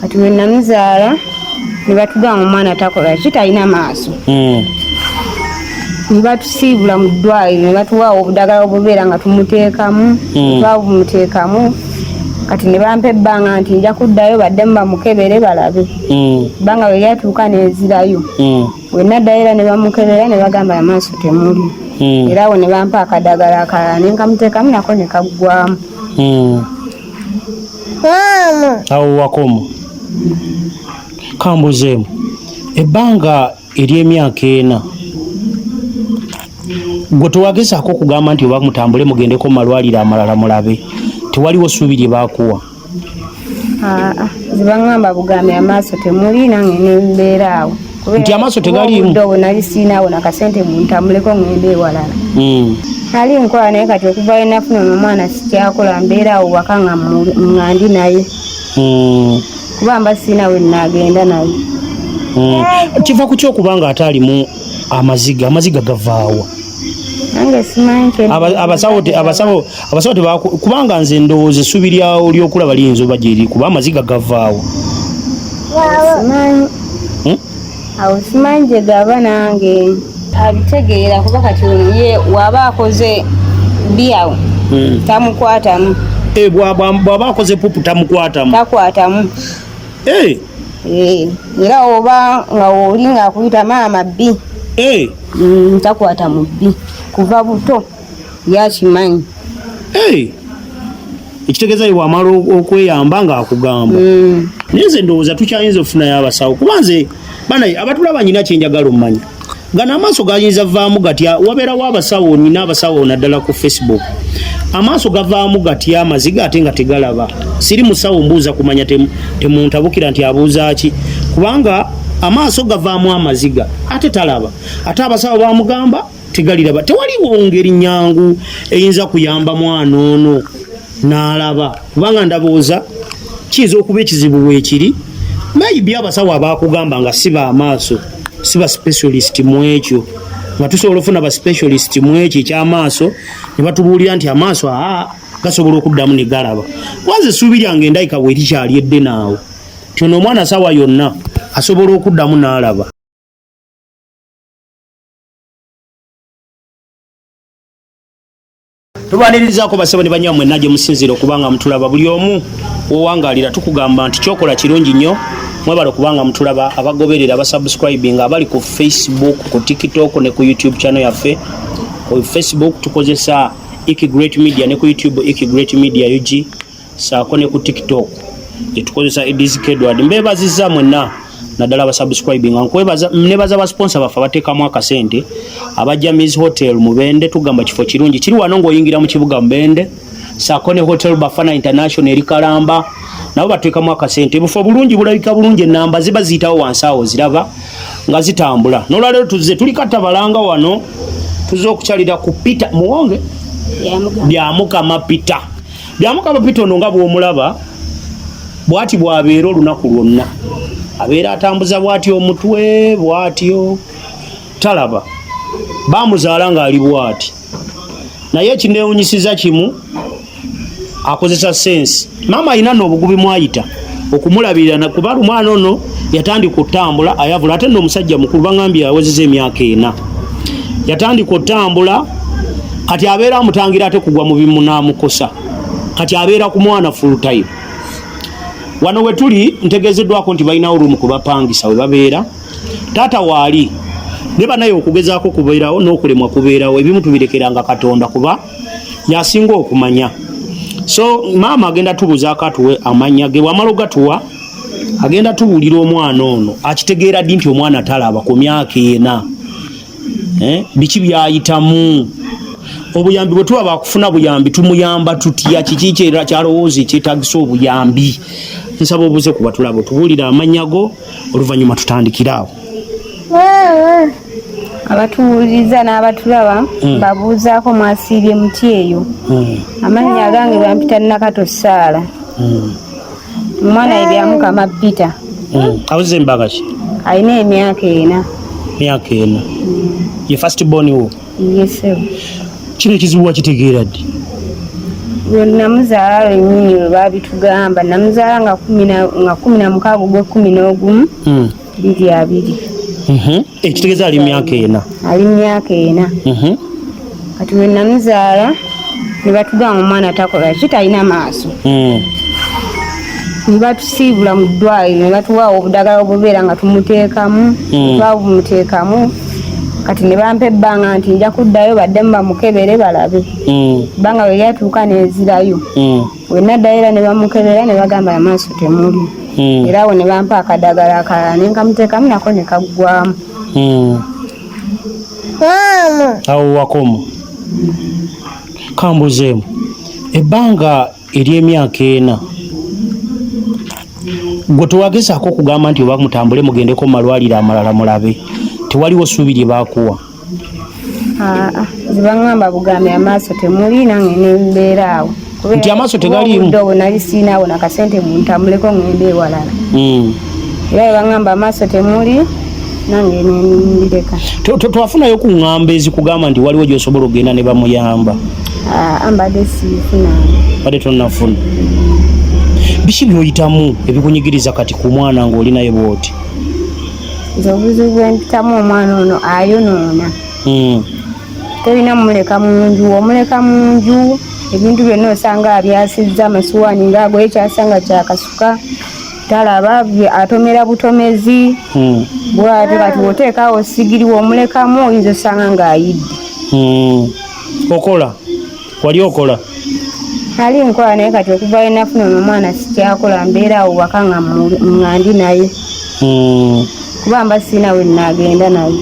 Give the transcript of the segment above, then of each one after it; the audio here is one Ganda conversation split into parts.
kati we namuzaala ne batugamba omwana takola kitalina maaso. Ne batusiibula mu ddwaliro ne batuwaawo obudagala obubeera nga tumuteekamu twabumuteekamu kati ne bampa ebbanga nti nja kuddayo baddemu bamukebere balabe. Ebbanga bwe lyatuuka neezirayo we naddayo era ne bamukebera ne bagamba amaaso temuli era awo ne bampa akadagala akalala ne nkamuteekamu nako ne kaggwamu. Awo wakomo kambuzeemu ebbanga ery'emyaka 4 gwe tewagezaako okugamba nti oba mutambule mugendeko malwaliro amalala mulabe tewaliwo ssuubi lye baakuwa? Zibangamba bugambe amaaso temuli nange nembeera awo nti amaaso tegaliimu obudde nali siinaawo nakasente buntambuleko ngende ewalala. Nali nkola naye kati okuva enafuna omwana sikyakola mbeera awo waka nga ndi naye kuba mba siina we nagenda naye. Kiva ku kyokubanga ate alimu amaziga gavaawa? Nange simanyi abasawo kubanga nze ndowooza essuubi lyawo ly'okulaba liyinza oba gyeri kuba amaziga gavaawo. Simanyi awo simanyi gye gaba nange abitegeera kuba kati ye waba akoze byawo tamukwatamu. Bw'aba akoze pupu takwatamu. Era oba nga oli ng'akuyita maama bbi takwata mu bbi kuva buto yakimanyi. Ekitegeeza wamala okweyamba ng'akugamba. Naye nze ndowooza tukyayinza okufunayo abasawo kuba nze banaye abatulaba nyina kyenjagala omumanya gano amaaso gayinza vaamu gatya wabeerawo abasawo nina abasawo naddala ku Facebook amaaso gavaamu gatya amaziga ate nga tegalaba. Siri musawo mbuuza kumanya temuntabukira nti abuuza ki kubanga amaaso gavaamu amaziga ate talaba ate abasawo bamugamba tegaliraba. Tewaliwo ngeri nyangu eyinza kuyamba mwana ono n'alaba kubanga ndabooza kiyinza okuba ekizibu weekiri maybe abasawo abakugamba nga siba amaaso siba specialist mu ekyo nga tusobola ofuna ba specialist mu ekyo ekyamaaso ne batubuulira nti amaaso gasobola okuddamu ne galaba. Kwanza essuubi lyange endayika bwe likyali edde naawo tyono omwana sawa yonna asobola okuddamu n'alaba. Tubanirizaako basebo ne banyammwe najje musinzira okubanga mutulaba buli omu owangalira tukugamba nti kyokola kirungi nnyo mwebale kubanga mutulaba abagoberera abasubscribing abali ku Facebook ku TikTok ne ku YouTube channel yaffe. Ku Facebook tukozesa Iki Great Media ne ku YouTube Iki Great Media UG saako ne ku TikTok tukozesa Edizike Edward. Mbebaziza mwenna naddala abasubscribing nkwebaza nebaza ba sponsor bafa bateekamu akasente abajja Miss Hotel Mubende tugamba kifo kirungi kiri wano ng'oyingira mu kibuga Mubende saako ne Hotel Bafana International eri Kalamba nabo bateekamu akasente bufo bulungi bulabika bulungi enamba ziba ziyitawo wansi awo ziraba nga zitambula. N'olwaleero tuzze tuli katabalanga wano tuzze okukyalira ku Peter Muwonge Byamukama Peter ono nga bw'omulaba bw'ati bw'abeera olunaku lwonna abeera atambuza bw'ati omutwe bw'atyo talaba baamuzaala ng'ali bw'ati naye ekineewunyisiza kimu akozesa sensi. Maama alina n'obugubi mwayita okumulabirira kuba omwana ono yatandika okutambula ayavula ate nno omusajja mukulu bangambye yawezeza emyaka 4 yatandika okutambula kati abeera amutangira ate kugwa mu bimu n'amukosa kati abeera ku mwana full time. Wano we tuli ntegeezeddwako nti balinawo olumu kubapangisa we babeera taata waali ne banaye okugezaako kubeerawo n'okulemwa kubeerawo ebimu tubirekeranga Katonda kuba yasinga okumanya. So maama agenda tubuuzaako atuwe amanya ge wamala ogatuwa agenda tubuulira omwana ono akitegeera ddi nti omwana talaba ku myaka 4 biki byayitamu obuyambi bwe tuba bakufuna buyambi tumuyamba tutya kiki kyalowooza ekyetaagisa obuyambi. Nsaba obuuze kuba tulaba tubuulira amanyago oluvannyuma tutandikiraawo. Abatuwuliriza n'abatulaba babuuzaako mwasiibye muti eyo. Amannya gange bampita Nakato Saala. Omwana ye Byamukama Peter. Awezezza embaga ki? Alina emyaka 4. Myaka 4. Ye first born wo? Yes sir. Kino ekizibu wakitegeera ddi? namuzaala lwennyini lwe baabitugamba namuzaala nga 16 gw'e11 2 ekitegeeza ali myaka ena ali myaka ena kati we namuzaala ne batugamba omwana takola kitalina maaso ne batusiibula mu ddwaliro ne batuwaawo obudagala obubeera nga tumuteekamu twabumuteekamu kati ne bampa ebbanga nti nja kuddayo baddemu bamukebere balabe ebbanga we lyatuuka nezirayo we naddayo era ne bamukebera ne bagamba amaaso temuli era awo ne bampa akadagala akalala ne nkamuteekamu nako ne kaggwamu awo wakomo kambuzeemu ebbanga ery'emyaka ena gwe tewagezaako okugamba nti oba mutambule mugendeko mu malwaliro amalala mulabe tewaliwo ssuubi lye baakuwa zibangamba bugambe amaaso temuli nange nembeera awo nti amaaso tegaliimu obwo nali siinaawo nakasente muntambuleko ngende ewalala era bebangamba amaaso temuli nange nendireka twafunayo ku ŋŋamba ezikugamba nti waliwo gyosobola okugenda ne bamuyamba mbadde siifunanga badde tonnafuna biki byoyitamu ebikunyigiriza kati ku mwana ng'oli naye bwoti nze obuzibu bwempitamu omwana ono ayonoona tolina mumuleka mu nju omuleka mu nju ebintu byonna osanga abyasizza amasuwaani ngaago ekyasanga kyakasuka talaba atomera butomezi bwate kati oteekawo sigiriwo omulekamu oyinza osanga ng'ayidde okola wali okola ali nkola naye kati okuva enafuna omwana sikyakola mbeera awo waka nga ndi naye kuba mba sirina we nagenda naye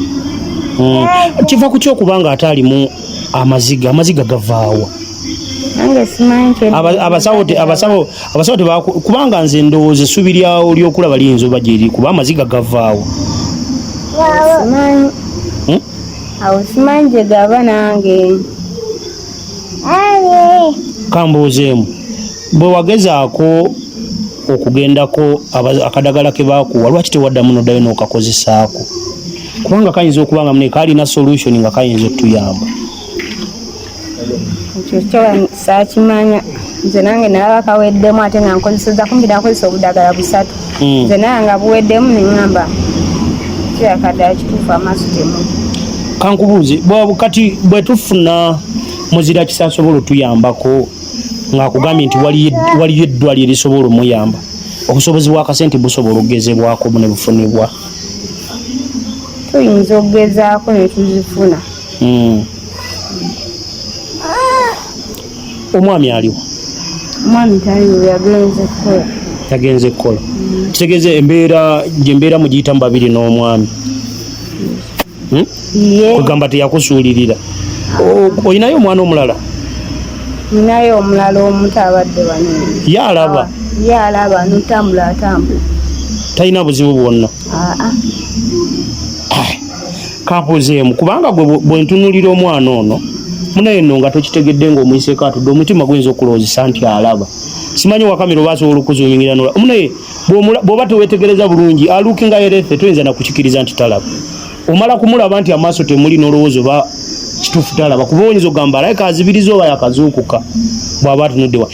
kiva ku kyokubanga ate alimu amaziga gavaawa nange simanyi abasawo kubanga nze ndowooza essuubi lyawo lyokulaba liyinza oba gyeri kuba amaziga gavaawo simanyi awo simanyi gye gaba nange kambuuzeemu bwe wagezaako okugendako akadagala ke baakuwa lwaki tewaddamu noddayo n'okakozesaako kubanga kayinza okuba nga mune kaalina solution nga kayinza okutuyamba ekyo kyo saakimanya nze nange nalaba kaweddemu ate nga nkozeseza kumbi nakozesa obudagala 3 nze naye nga buweddemu neŋŋamba kirakadala kituufu amaaso temuli kankubuuze kati bwe tufuna muzira kisasobola otuyambako ng'akugambye nti waliyo eddwaliro erisobola omuyamba obusobozi bw'akasente busobola okugezebwako ne bufunibwa tuyinza okugezaako ne tuzifuna omwami aliwo omwami taliwo yagenze kukola kitegeeza embeera gyembeera mugiyitamu babiri n'omwami kwegamba teyakusuulirira olinayo omwana omulala ninayo omulala omuto abadde banene yalaba notambula atambula talina buzibu bwonna kampuzeemu kubanga bwe ntunulira omwana ono munaye nno nga tokitegedde ng'omuyiseeko atudde omutima guyinza okulowoozesa nti alaba simanyi wakamera oba asobola okuzonyingira nola munaye bw'oba teweetegereza bulungi aluukinga yerefe toyinza nakukikiriza nti talaba omala kumulaba nti amaaso temuli n'olowooza oba kituufu talaba kuba oyinza okugamba alayika azibiriza oba yakazuukuka bw'aba atunuddewa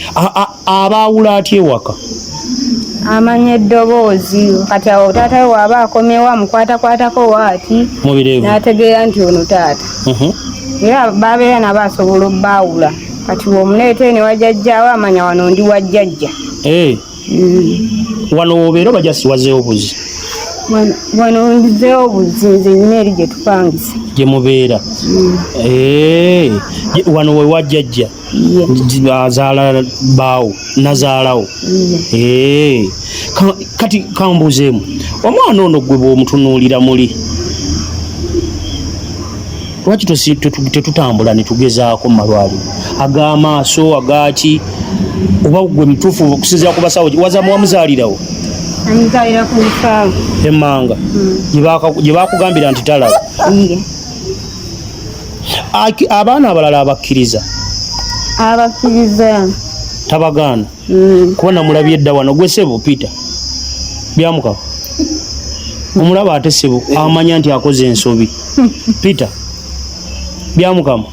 abaawula atya ewaka amanya eddoboozi kati awo taata we waaba akomewo amukwatakwatako waati n'ategeera nti ono taata era babeera nabo asobola obbaawula kati womuleete ne wajjajjaawe amanya wano ndi wajjajja wano wobeera oba jasiwazeewo buzi wano nzizeewo buzi nze nyina eri gye tupangisa gye mubeera wano we wajjajja azaala baawo nazaalawo kati kambuzeemu omwana ono gwe bw'omutunuulira muli lwaki tetutambula ne tugezaako mu malwaliro ag'amaaso agaki oba gwe mutuufu okusinziira ku basawo wazamu wamuzaalirawo amuzaalira ku nsaawo emmanga gye baakugambira nti talaba abaana abalala abakkiriza tabagaana kuba namulabye edda wano gwe ssebo Peter byamukaba omulaba ate ssebo amanya nti akoze ensobi Peter byamukama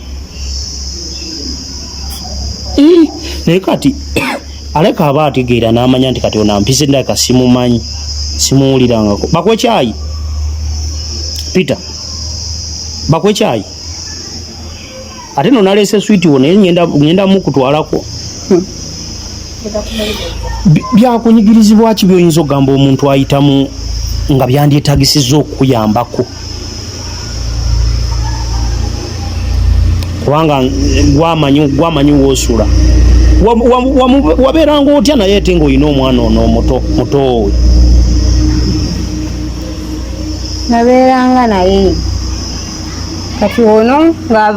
naye kati aleka aba ategeera n'amanya nti kati ono ampise ndaka simumanyi simuwulirangako bakwe kyayi Peter bakwe kyayi ate no nalese switi wo naye ngenda mukutwalako byakunyigirizibwa ki by'oyinza okugamba omuntu ayitamu nga byandyetagisizza okukuyambako kubanga gwamanyi woosula wabeeranga otya naye ate ng'olina omwana ono mutowe nabeeranga naye kati ono nga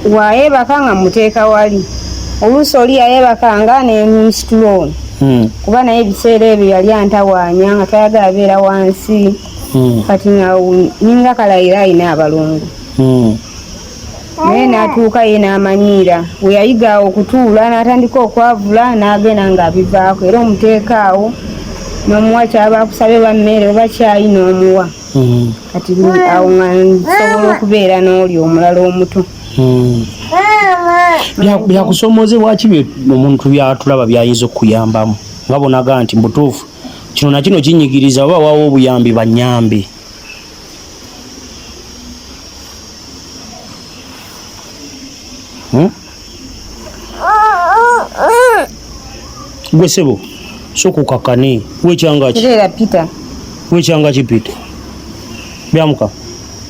wayeebaka nga muteeka wali oluusi oli yayeebakanga nemusitula ono kuba naye ebiseera ebyo yali antawaanya nga tayagala beera wansi kati nga ninga kalayira ayina abalongo naye n'atuuka ye n'amanyiira we yayiga okutuula n'atandika okwavula n'agenda ng'abivaako era omuteeka awo n'omuwa kyaba akusabe bammere oba kyayi n'omuwa kati awo nga nsobola okubeera n'oli omulala omuto byakusomozebwa ki omuntu byatulaba byayinza okuyambamu nga bonaga nti mbutuufu kino nakino kinyigiriza oba waawo obuyambi banyambe gwe sebo sokukakane wekyanga kipita byamuka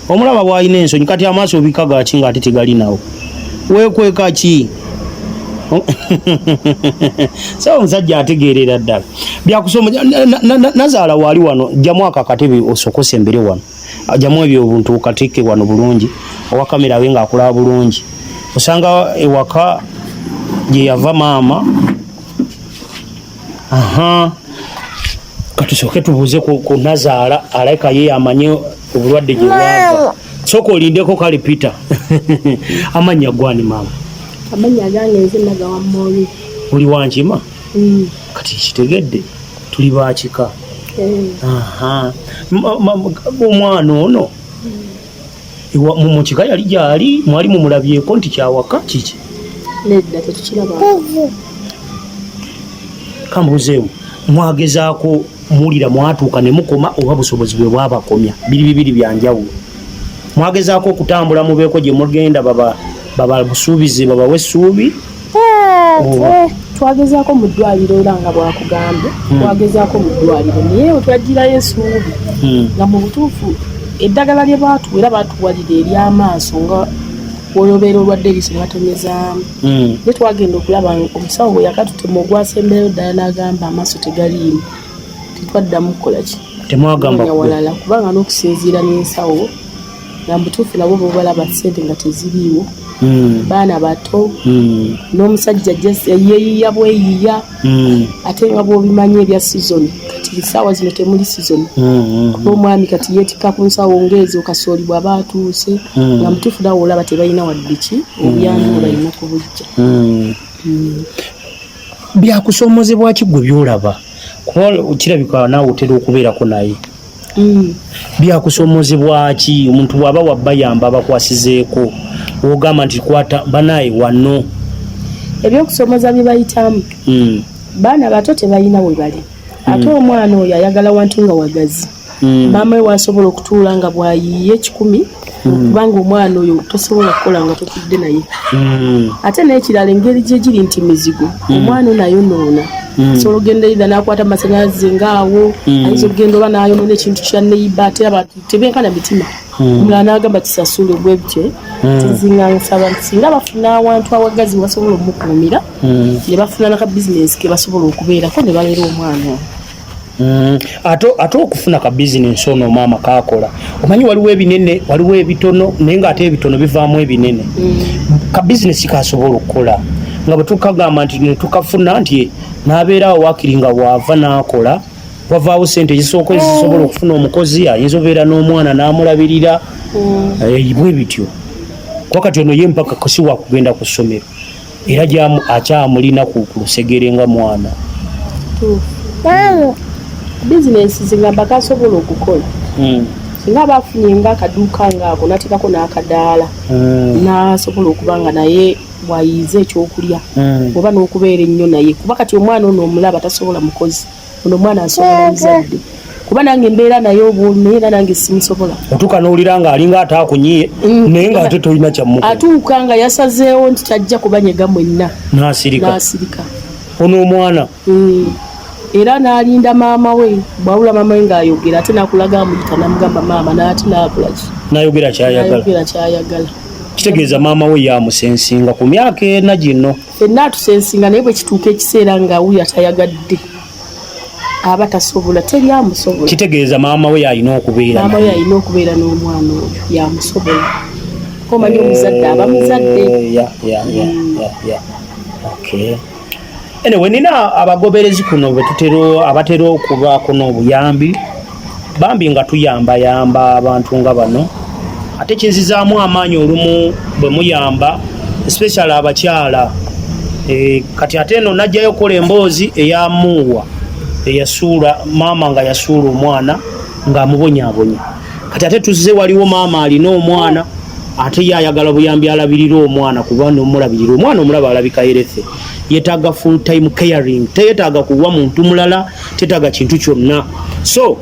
omulaba bwalina ensonyi kati amaaso obika gaki nga ate tegalinawo wekweka ki sawa omusajja ategeerera ddala byakusoma nazaala waali wano jjamu akakatebe osokose embere wano jjamu ebyo obuntu okateeke wano bulungi owa kamera we ngaakulaba bulungi osanga ewaka gye yava maama katusooke tubuuze ku nazaala alabika ye amanye obulwadde gye bwava sooka olindeko kale Peter amannya gwani maama amanya gange nze naga wa Mori oli wankima kati kitegedde tuli bakika omwana ono mu kika yali gyali mwali mumulabyeko nti kyawaka kiki nedda tetukiraba kambuzeewo mwagezaako muwulira mwatuuka ne mukoma oba busobozi bwe bwabakomya bibiri byanjawulo mwagezaako okutambula mubeeko gye mugenda baba busuubize babawe essuubi twagezaako mu ddwaliro era nga bwakugambye twagezaako mu ddwaliro naye wetwagirayo essuubi nga mu butuufu eddagala lye baatuwa era baatuwalira ery'amaaso nga woyobeera olwadde eriiso nebatonyezaamu ne twagenda okulaba omusawo bwe yakatutema ogwasembereyo ddala n'agamba amaaso tegaliimu tetwaddamu kukolaki temwagambawalala kubanga n'okusinziira n'ensawo nga mubutuufu nabo bobalaba ssente nga teziriiwo baana bato n'omusajja yeeyiya bweyiya ate nga bw'obimanyi ebya sizoni kati essaawa zino temuli sizoni kuba omwami kati yeetikka ku nsawo ng'ezo kasooli bw'aba atuuse nga mutuufu nawe olaba tebalina wadde ki obuyambi bwe balina ku bujja byakusomozebwa ki gwe byolaba kuba kirabika naawe otera okubeerako naye byakusomozebwa ki omuntu bw'aba wabbayamba abakwasizeeko ogamba nti kwata banaye wano ebyokusomoza bye bayitamu baana bato tebalina we bali ate omwana oyo ayagala wantu nga wagazi maama we wasobola okutuula nga bwayiye 100 kubanga omwana oyo tosobola kukola nga totudde naye ate n'ekirala engeri gye giri nti mizigo omwana onayonoona sobola ogenderera n'akwata amasannyalaze ngaawo ayinza okugenda oba n'ayonoona ekintu kya neiba ate abantu tebenkana mitima omulala n'agamba kisasule bwe bityo tizingansaba nti singa bafuna awantu awagazi basobola omukuumira ne bafuna naka bizinensi ke basobola okubeerako ne balera omwana ate okufuna ka bizinensi ono maama kakola omanyi waliwo ebinene waliwo ebitono naye ngaate ebitono bivaamu ebinene ka bizinensi kasobola okukola nga bwe tukagamba nti netukafuna nti n'abeerawo wakiri nga bw'ava n'akola wavaawo ssente ezisooka ezisobola okufuna omukozi ayinza obeera n'omwana n'amulabirira bwe bityo kuba kati ono ye mpaka kusi wakugenda ku ssomero era akyamulina ku lusegere nga mwana bizinensi zingamba kasobola okukola singa bafunye nga akaduuka ngaako nateekako n'akadaala nasobola okuba nga naye bwayize ekyokulya oba n'okubeera ennyo naye kuba kati omwana ono omulaba tasobola mukozi ono omwana asobola muzadde kuba nange mbeera naye obwolu era nange simusobola otuuka n'owulira ng'alinga ataakunyiye naye ng'ate tolina kyamuko atuuka nga yasazeewo nti tajja kubanyega mwenna n'asirika ono omwana era n'alinda maama we bwawula maama we ng'ayogera ate n'akulaga amuyita n'amugamba maama n'ate n'akolaki n'ayogera kyayagala kitegeeza maama we yamusensinga ku myaka ena gino fenna atusensinga naye bwe kituuka ekiseera ng'awulira tayagadde aba tasobola teri amusobola kitegeeza maama we yalina okubeera n'omwana oyo yamusobola komanyi omuzadde aba muzadde anyway nina abagoberezi kuno abatera okubaako n'obuyambi bambi nga tuyambayamba abantu nga bano ate kinzizaamu amaanyi olumu bwe muyamba especially abakyala kati ate eno najjayo okukola emboozi eyamuwa eyasuula maama nga yasuula omwana ng'amubonyaabonya kati ate tuzze waliwo maama alina omwana ate yayagala buyambi alabirira omwana kuba nomulabirira omwana omulaba alabika yerethe yetaaga full time caring teyetaaga kuwa muntu mulala tetaaga kintu kyonna so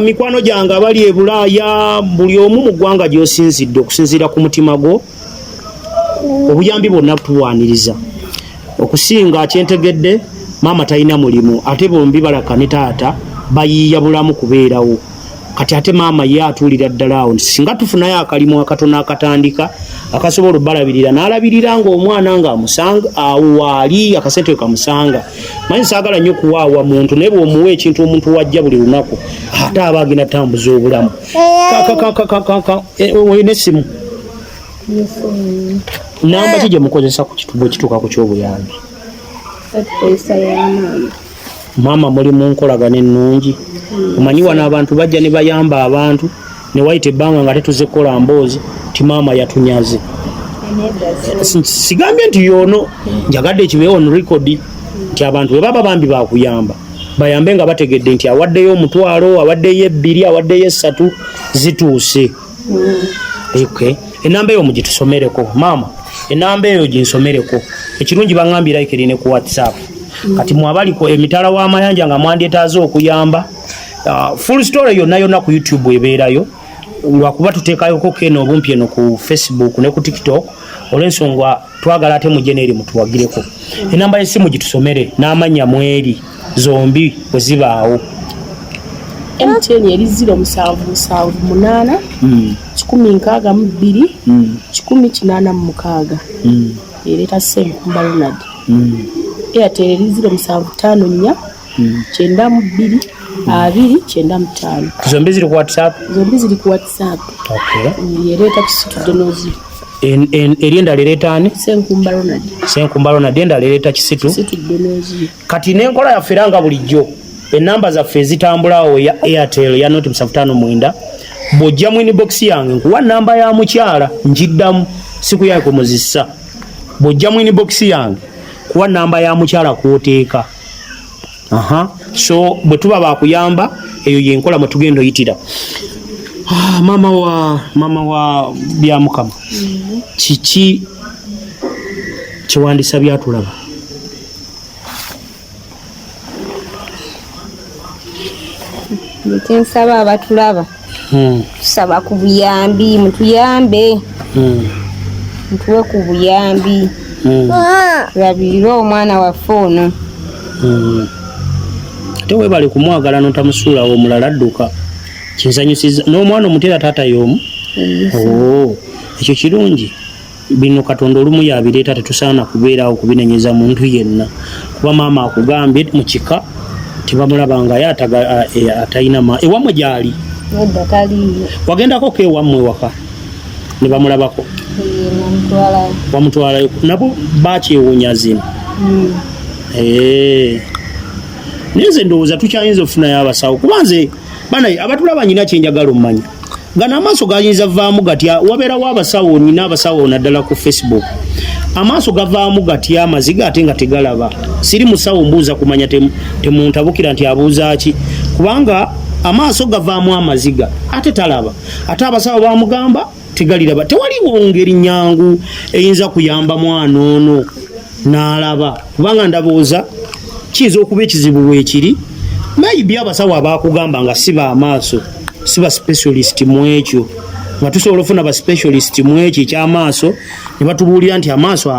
mikwano gyange abali e Bulaaya buli omu mu ggwanga gy'osinzidde okusinziira ku mutima gwo obuyambi bwonna tuwaniriza okusinga kyentegedde maama talina mulimu ate bombi balaka ne taata bayiiya bulamu kubeerawo kati ate maama ye atuulira ddala awo singa tufunayo akalimu akatono akatandika akasobola obalabirira n'alabirira ng'omwana ng'amusanga awo waali akasente kamusanga manyi saagala nnyo kuwaawa muntu naye bw'omuwa ekintu omuntu wajja buli lunaku ate aba agenda tambuza obulamu olina essimu namba ki gye mukozesa bwe kituuka ku ky'obuyambi maama muli mu nkolagana ennungi omanyi wano abantu bajja ne bayamba abantu ne wayita ebbanga nga tetuze kukola mboozi ti maama yatunyaze sigambye nti yoono njagadde ekibeewo on record nti abantu bwe baba bambi bakuyamba bayambe nga bategedde nti awaddeyo omutwalo awaddeyo 2 awaddeyo 3 zituuse enamba eyo mugitusomereko maama enamba eyo ginsomereko ekirungi baŋŋambira ikirine ku WhatsApp kati mwabaliko emitala w'amayanja nga mwandyetaaze okuyamba full story yonna ku YouTube ebeerayo lwakuba tuteekayoko keno obumpi eno ku Facebook ne ku TikTok olw'ensonga twagala ate mujje n'eri mutuwagireko enamba y'essimu gitusomere n'amannya mweri zombi bwe zibaawo MTN yali 0778 162 186 ereeta Senkumba Ronald Airtel yali 0754 92 295 zombi ziri ku WhatsApp yereeta Kisitu Donozi eri endala ereeta ani Senkumba Ronald endala ereeta Kisitu Donozi kati n'enkola yaffe era nga bulijjo enamba zaffe ezitambulawo ya Airtel ya noti 759 bw'ojja mu inbox yange nkuwa namba ya mukyala njiddamu siku yaye kumuzisa bw'ojja mu inbox yange kuwa namba ya mukyala kwoteeka so bwe tuba bakuyamba eyo yenkola mwe tugenda oyitira mama wa byamukama kiki kiwandisa byatulaba nsaba abatulaba tusaba ku buyambi mutuyambe mutuwe ku buyambi tulabirire omwana waffe ono ate webale kumwagala notamusuulawo omulala adduka kinsanyusiza n'omwana omuteera taata y'omu ekyo kirungi bino Katonda olumu yabireeta tetusaana kubeerawo kubinenyeza muntu yenna kuba maama akugambye mu kika tebamulabanga ye atayina ewamwe gyali wagendako ko ewammwe waka ne bamulabako wamutwalayo nabo bakyewuunya zino naye nze ndowooza tukyayinza okufunayo abasawo kuba nze banaye abatulaba nyina kyenjagala omumanya gano amaaso gayinza vaamu gatya wabeerawo abasawo nina abasawo naddala ku Facebook amaaso gavaamu gatya amaziga ate nga tegalaba siri musawo mbuuza kumanya temuntabukira nti abuuza ki kubanga amaaso gavaamu amaziga ate talaba ate abasawo bamugamba tegaliraba tewaliwo ngeri nyangu eyinza kuyamba mwana ono n'alaba kubanga ndabooza kiyinza okuba ekizibu weekiri maybe abasawo abakugamba nga si baamaaso si ba specialist mu ekyo nga tusobola ofuna ba specialist mu ekyo ekyamaaso ne batubuulira nti amaaso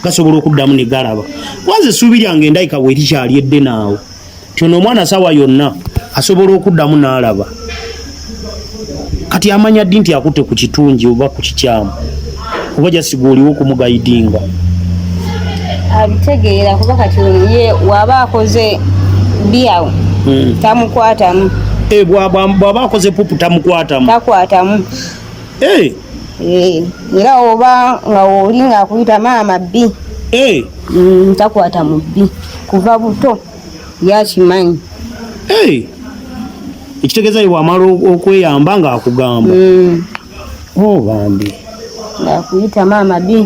gasobola okuddamu ne galaba wanze essuubi lyange endayika bwe tikyali edde naawe tyono omwana sawa yonna asobola okuddamu n'alaba kati amanya ddi nti akutte ku kitungi oba ku kikyamu oba jasiguuliwo okumugayidinga abitegeera kuba kati ye waba akoze byawo tamukwatamu bw'aba akoze pupu takwatamu era oba nga oli ngaakuyita maama bbi takwata mu bbi kuva buto yakimanyi ekitegeeza wamala okweyamba ng'akugamba bambi ngaakuyita maama bbi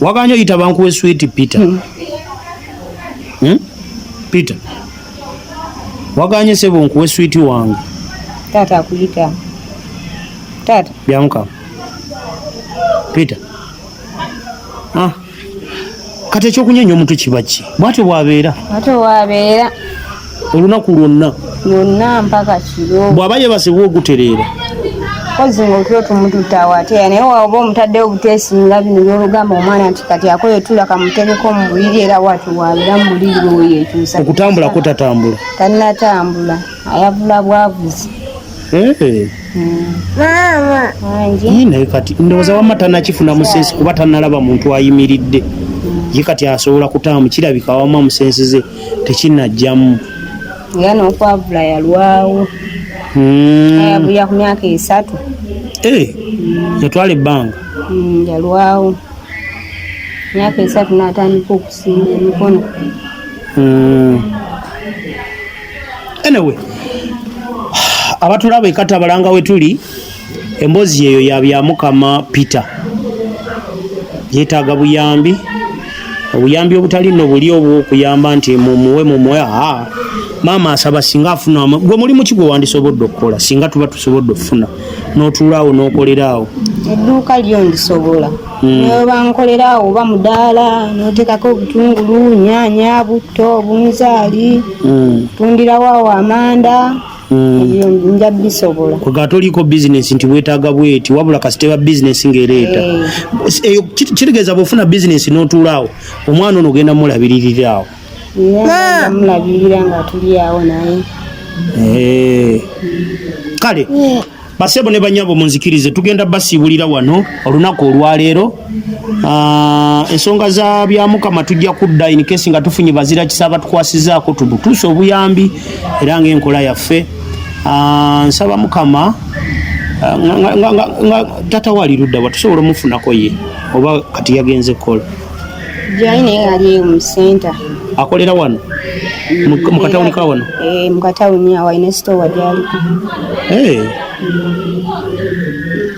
waganya oyita bankuwe switi Peter Peter waganye sebo nkuwe switi wange tata akuyita tata byamuka Peter kati ekyokunyenya omuntu kiba ki bwatyo bwabeera olunaku lwonna mpaka kiro bw'aba yebasibwa ogutereera kozi ng'otula tumututawateera naye waba omutaddewo obuteesinga bino byolugamba omwana nti kati akoyetula kamutereko mu buliri era bwatyo bwabeera mu buliri weyekyusa okutambulako tatambula tannatambula ayavula bwavuzi naye kati ndowooza wamma tannakifuna musensi kuba tannalaba muntu ayimiridde ye kati asobola kutaamu kirabika wamma musensi ze tekinnajjamu era n'okwavula yalwawo ayavuya ku myaka 3 yatwala ebbanga yalwawo myaka 3 n'atandika okusimba emikono anyway abatulaba ekatabalanga we tuli emboozi eyo yabyamukama Peter yeetaaga buyambi obuyambi obutali nno buli obwokuyamba nti mumuwe maama asaba singa afuna gwe mulimu ki gwe wandisobodde okukola singa tuba tusobodde okufuna n'otuulaawo n'okoleraawo edduuka lyo ndisobola naye bankolerawo oba mudaala n'oteekako obutungulu nyaanya butto obunzaali tundirawo amanda ebyo nja bisobola kwega toliko bizinesi nti bwetaaga bweti wabula kasiteba bizinesi ng'ereeta eyo kitegeeza bw'ofuna bizinesi n'otuulaawo omwana ono ogenda mulabiririrawo mulabirira nga tuli awo naye kale basebo ne banyabo munzikirize tugenda basiibulira wano olunaku olwaleero ensonga za byamukama tujja kudda in case nga tufunye bazira kisaba tukwasizaako tubutuuse obuyambi era ng'enkola yaffe nsaba mukama nga tata wali ludda watusobola omufunako ye oba kati yagenze kukola jaine ali mu center akolera wano mu katawuni ka wano mu katawuni awo ine store gyali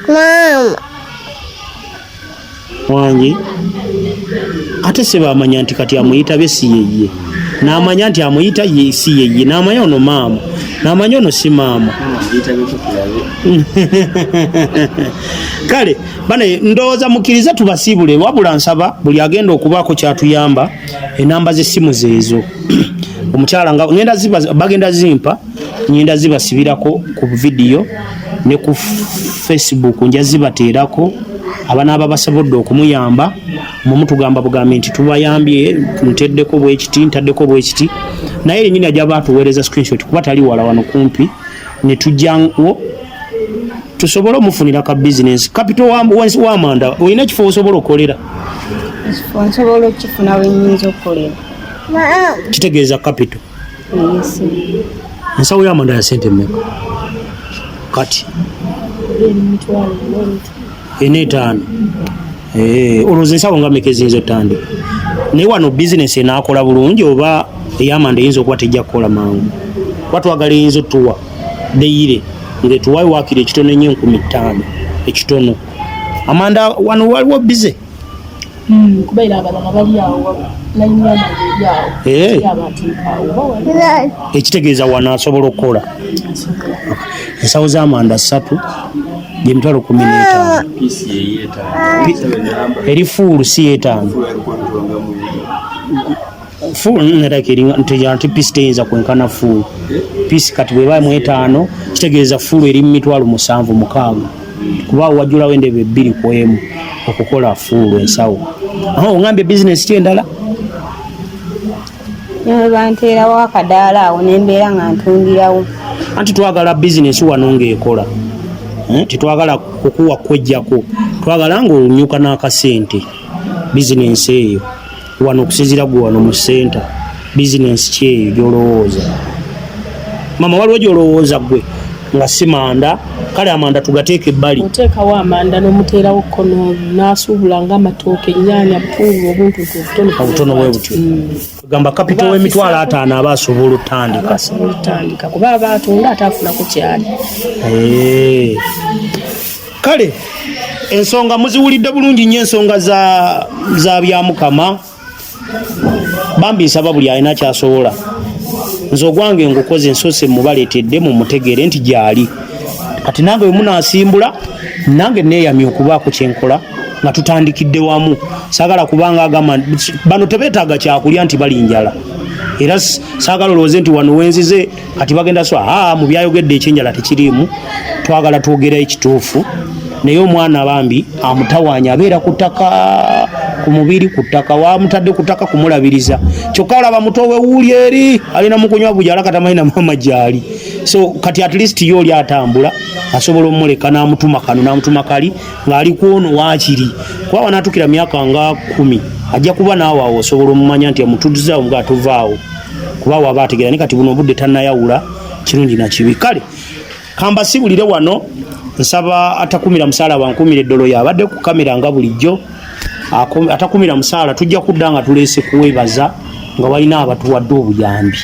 mama wangi ate sebamanya nti kati amuyita be si yeye n'amanya nti amuyita ye si yeye n'amanya ono maama n'amanya ono si maama kale bane ndowooza mukkiriza tubasiibule wabula nsaba buli agenda okubaako kyatuyamba enamba z'essimu zeezo omukyala nga bagenda zimpa ngenda zibasibirako ku vidiyo ne ku Facebook nja zibateerako abanaaba basobodde okumuyamba mumutugamba bugambe nti tubayambye nteddeko bwekiti ntaddeko bwekiti naye yennyini ajja baatuweereza screenshot kuba tali wala wano kumpi ne tujjanwo tusobole omufunira ka bizinesi kapito wamanda olina ekifo osobola okukolera ekifo nsobola okifuna wenyinza okukolera kitegeeza kapito ensawo yamanda ya sente mmeka kati eneetaano olowooza ensawo nga mmeka eziyinza otandika naye wano bizinesi enaakola bulungi oba eyamanda eyinza okuba tejja kukola mangu kuba twagala eyinza otuwa deyire ngaetuwayo waakiri ekitono enyo 15,000 ekitono amanda wano waliwo bize kubaira abalala bali awo ekitegeeza wano asobola okukola ensawo z'amanda 3 gyemitwalo 15 eri fuulu si yeetaano nti piisi teyinza kwenkana fuulu piisi kati bweba mu 5 kitegeeza fuulu eri mu mitwalo 7-6 kuba wajjulawo endebe 2 ku emu okukola fuulu ensawo ongambye bizinesi kyendala banteerawo akadaala awo nembeera nga ntundirawo anti twagala bizinesi wano ngaekola titwagala kukuwa kwejjako twagala ngaolunyuka n'akasente bizinesi eyo wano okusinzira gwe wano mu senta bizinesi kyeyo gyolowooza mama waliwo gyolowooza gwe nga si manda kale amanda tugateeka ebbali oteekawo amanda n'omuteerawo kkono n'asuubula ng'amatooke ennyaanya butungulu obuntu obutono bwe butyo gamba kapito w'emitwalo 5 aba asobola otandika kuba aba atunda ate afunako kyali kale ensonga muziwulidde bulungi nnyo ensonga za byamukama bambi nsaba buli alina kyasobola nze ogwange ngukoze ensoose mubaleetedde mu mutegere nti gyali kati nange we munaasimbula nange neeyamye okubaako kyenkola nga tutandikidde wamu saagala kubanga agamba bano tebeetaaga kyakulya nti bali njala era saagala olowooze nti wano wenzize kati bagenda mu byayogedde ekyenjala tekiriimu twagala twogerayo ekituufu naye omwana bambi amutawaanya abeera ku ttaka ku mubiri ku ttaka wamutadde ku ttaka kumulabiriza kyokka olaba muto we wuuli eri alina mukunywa bujala katamanyi mama gyali so kati at least yo oli atambula asobola omuleka n'amutuma kano n'amutuma kali ng'ali kwono waakiri kuba wanaatukira myaka nga 10 ajja kuba naawe awo osobola omumanya nti amutudizaawo nga atuvaawo kuba waba ategeera ni kati buno obudde tannayawula kirungi na kibi kale kambasibulire wano nsaba atakumira musaala bankumire eddolo yabadde ku kamera nga bulijjo atakumira musaala tujja kudda nga tuleese kuwebaza nga walina abatuwadde obuyambi